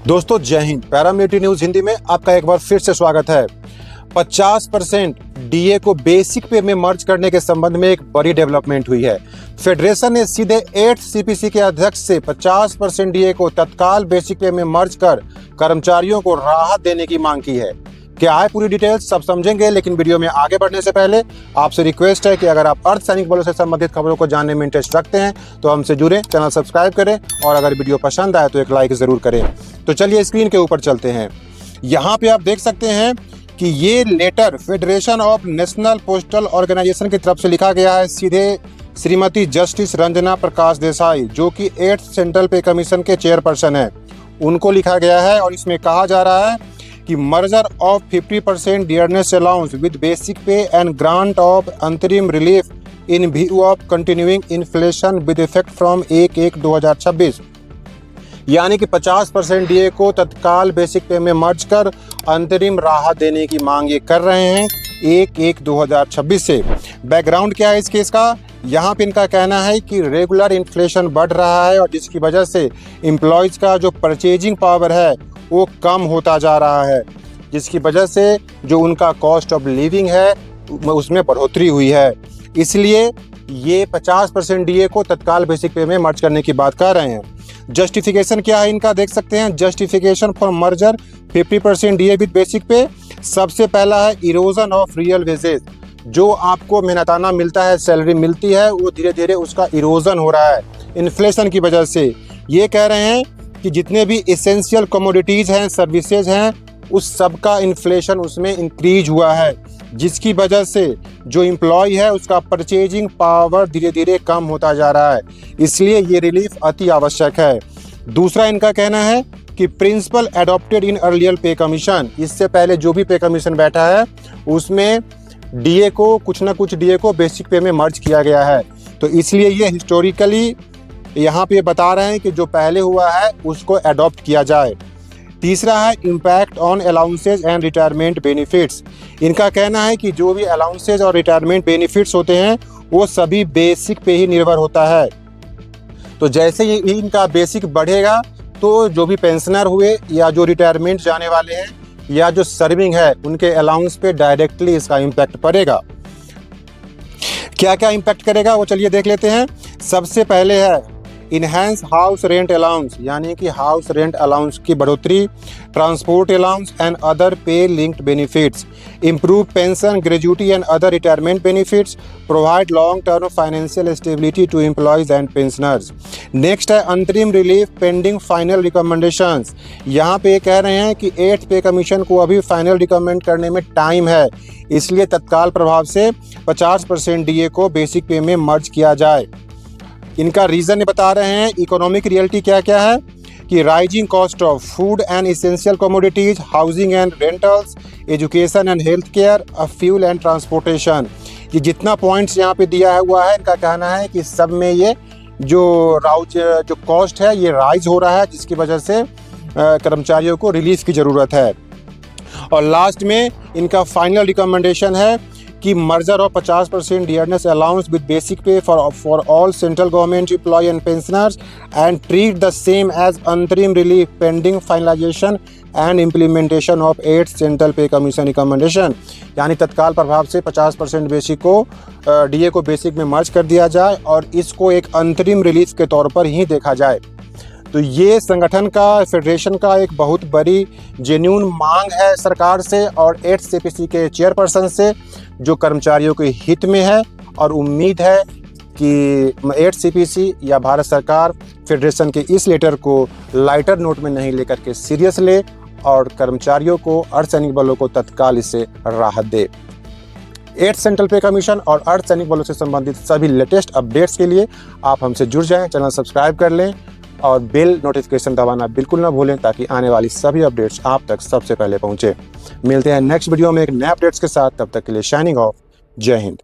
दोस्तों जय Hind. Paramilitary news Hindi में आपका एक बार फिर से स्वागत है। 50% डीए को बेसिक पे में मर्ज करने के संबंध में एक बड़ी डेवलपमेंट हुई है। फेडरेशन ने सीधे 8th सीपीसी के अध्यक्ष से 50% डीए को तत्काल बेसिक पे में मर्ज कर कर्मचारियों को राहत देने की मांग की है। क्या है पूरी डिटेल्स सब समझेंगे, लेकिन वीडियो में आगे बढ़ने से पहले आपसे रिक्वेस्ट है कि अगर आप अर्धसैनिक बलों से संबंधित खबरों को जानने में इंटरेस्ट रखते हैं तो हमसे जुड़े, चैनल सब्सक्राइब करें और अगर वीडियो पसंद आए तो एक लाइक जरूर करें। तो चलिए स्क्रीन के ऊपर चलते हैं। यहाँ पे आप देख सकते हैं कि ये letter Federation of National Postal Organisation की तरफ से लिखा गया है सीधे श्रीमती जस्टिस रंजना प्रकाश देसाई, जो कि 8th सेंट्रल पे कमीशन के चेयरपर्सन है, उनको लिखा गया है। और इसमें कहा जा रहा है कि merger of 50% dearness allowance with basic पे एंड ग्रांट ऑफ अंतरिम relief in view of continuing inflation with effect from 1/1/2026, यानी कि 50% डीए को तत्काल बेसिक पे में मर्ज कर अंतरिम राहत देने की मांग ये कर रहे हैं 1/1/2026 से। बैकग्राउंड क्या है इस केस का? यहाँ पे इनका कहना है कि रेगुलर इन्फ्लेशन बढ़ रहा है और जिसकी वजह से एम्प्लॉयज़ का जो परचेजिंग पावर है वो कम होता जा रहा है, जिसकी वजह से जो उनका कॉस्ट ऑफ लिविंग है उसमें बढ़ोतरी हुई है। इसलिए ये 50% डीए को तत्काल बेसिक पे में मर्ज करने की बात कर रहे हैं। जस्टिफिकेशन क्या है इनका देख सकते हैं। Justification for merger 50% DA with basic पे, सबसे पहला है इरोजन ऑफ रियल वेजेस। जो आपको मेहनताना मिलता है, सैलरी मिलती है, वो धीरे धीरे उसका इरोजन हो रहा है इन्फ्लेशन की वजह से। ये कह रहे हैं कि जितने भी एसेंशियल कमोडिटीज़ हैं, सर्विसेज हैं, उस सब का इन्फ्लेशन उसमें इंक्रीज हुआ है, जिसकी वजह से जो एम्प्लॉय है उसका परचेजिंग पावर धीरे धीरे कम होता जा रहा है। इसलिए ये रिलीफ अति आवश्यक है। दूसरा इनका कहना है कि प्रिंसिपल एडॉप्टेड इन अर्लियर पे कमीशन, इससे पहले जो भी पे कमीशन बैठा है उसमें डीए को कुछ ना कुछ डीए को बेसिक पे में मर्ज किया गया है, तो इसलिए ये हिस्टोरिकली यहाँ पे बता रहे हैं कि जो पहले हुआ है उसको अडॉप्ट किया जाए। तीसरा है impact on allowances and retirement benefits. इनका कहना है कि जो भी अलाउंसेज और रिटायरमेंट बेनिफिट्स होते हैं वो सभी बेसिक पे ही निर्भर होता है। तो जैसे ही इनका बेसिक बढ़ेगा तो जो भी पेंशनर हुए या जो रिटायरमेंट जाने वाले हैं या जो सर्विंग है उनके अलाउंस पे डायरेक्टली इसका इम्पैक्ट पड़ेगा। क्या क्या इम्पैक्ट करेगा वो चलिए देख लेते हैं। सबसे पहले है इनहेंस हाउस रेंट अलाउंस, यानी कि हाउस रेंट अलाउंस की बढ़ोतरी, transport allowance and other pay linked benefits, improve pension, gratuity and other retirement benefits, provide long term financial stability to employees and pensioners. Next है अंतरिम relief pending final recommendations. यहाँ पे कह रहे हैं कि 8th पे कमीशन को अभी फाइनल रिकमेंड करने में टाइम है, इसलिए तत्काल प्रभाव से 50% डीए को बेसिक पे में मर्ज किया जाए। इनका रीज़न बता रहे हैं इकोनॉमिक रियलिटी क्या क्या है कि rising cost of food and essential commodities, housing and rentals, education and health care, fuel and transportation. ये जितना पॉइंट्स यहाँ पे दिया हुआ है, इनका कहना है कि सब में ये जो कॉस्ट है ये राइज हो रहा है, जिसकी वजह से कर्मचारियों को रिलीफ की ज़रूरत है। और लास्ट में इनका फाइनल रिकमेंडेशन है कि merger of 50% dearness allowance with basic pay for all central government employee and pensioners and treat the same as अंतरिम relief pending finalization and implementation of 8th central pay commission recommendation. यानी तत्काल प्रभाव से 50% basic को DA को basic में मर्ज कर दिया जाए और इसको एक अंतरिम रिलीफ के तौर पर ही देखा जाए। तो ये संगठन का, फेडरेशन का एक बहुत बड़ी जेन्यून मांग है सरकार से और 8th सीपीसी के चेयरपर्सन से, जो कर्मचारियों के हित में है। और उम्मीद है कि 8th सीपीसी या भारत सरकार फेडरेशन के इस लेटर को लाइटर नोट में नहीं लेकर के सीरियस ले और कर्मचारियों को, अर्धसैनिक बलों को तत्काल इससे राहत दे। 8th सेंट्रल पे कमीशन और अर्धसैनिक बलों से संबंधित सभी लेटेस्ट अपडेट्स के लिए आप हमसे जुड़ जाएं, चैनल सब्सक्राइब कर लें और बेल नोटिफिकेशन दबाना बिल्कुल ना भूलें, ताकि आने वाली सभी अपडेट्स आप तक सबसे पहले पहुंचे। मिलते हैं नेक्स्ट वीडियो में एक नए अपडेट्स के साथ, तब तक के लिए शाइनिंग ऑफ। जय हिंद।